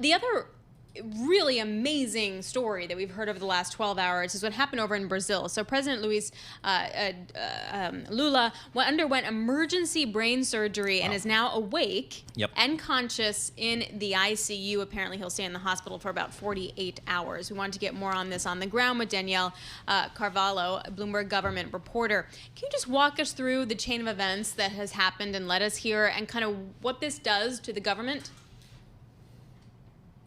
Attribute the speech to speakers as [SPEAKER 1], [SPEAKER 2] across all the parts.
[SPEAKER 1] The other really amazing story that we've heard over the last 12 hours is what happened over in Brazil. So President Luiz Lula underwent emergency brain surgery and is now awake and conscious in the ICU. Apparently he'll stay in the hospital for about 48 hours. We wanted to get more on this on the ground with Danielle Carvalho, a Bloomberg government reporter. Can you just walk us through the chain of events that has happened and led us here and kind of what this does to the government?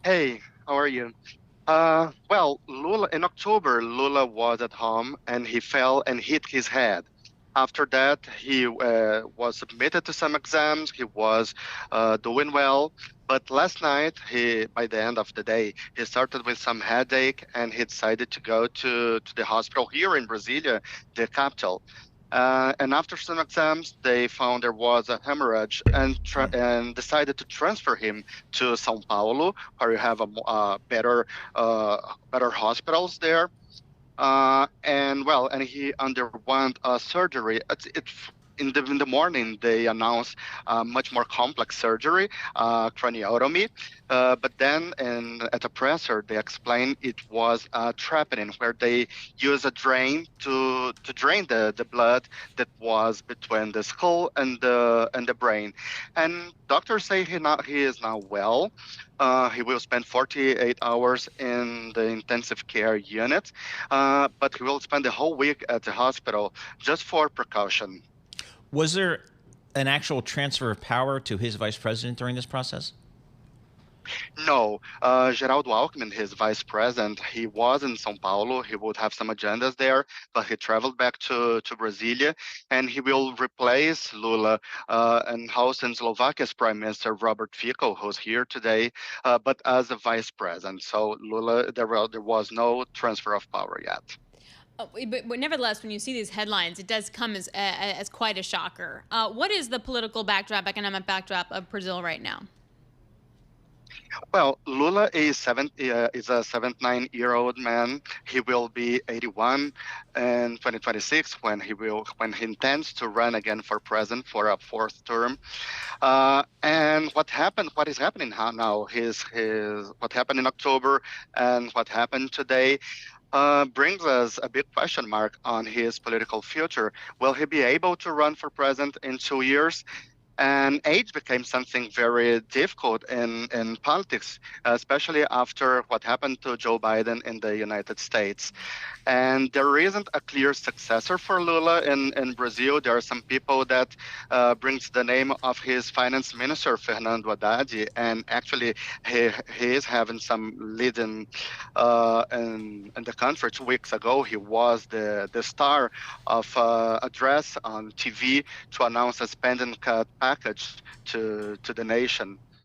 [SPEAKER 2] Hey, how are you? Well, Lula, in October, Lula was at home and he fell and hit his head. After that, he was submitted to some exams. He was doing well. But last night, by the end of the day, he started with some headache and he decided to go to the hospital here in Brasilia, the capital. And after some exams, they found there was a hemorrhage and decided to transfer him to Sao Paulo, where you have a better hospitals there. And he underwent a surgery. In the morning, they announced much more complex surgery, craniotomy. But then at a presser, they explained it was a trappening, where they use a drain to drain the blood that was between the skull and the brain. And doctors say he is now well. He will spend 48 hours in the intensive care unit, but he will spend the whole week at the hospital just for precaution.
[SPEAKER 3] Was there an actual transfer of power to his vice president during this process?
[SPEAKER 2] No. Geraldo Alckmin, his vice president, he was in Sao Paulo. He would have some agendas there, but he traveled back to Brasilia, and he will replace Lula and host in Slovakia's Prime Minister Robert Fico, who's here today, but as a vice president. So Lula, there was no transfer of power yet.
[SPEAKER 1] But nevertheless, when you see these headlines, it does come as quite a shocker. What is the political backdrop, economic backdrop of Brazil right now?
[SPEAKER 2] Well, Lula is a 79-year-old man. He will be 81 in 2026 when he intends to run again for president for a fourth term. And what is happening now? What happened in October and what happened today brings us a big question mark on his political future. Will he be able to run for president in 2 years? And age became something very difficult in politics, especially after what happened to Joe Biden in the United States. And there isn't a clear successor for Lula in Brazil. There are some people that brings the name of his finance minister, Fernando Haddad, and actually he is having some leading in the country. 2 weeks ago, he was the star of address on TV to announce a spending cut package to the nation.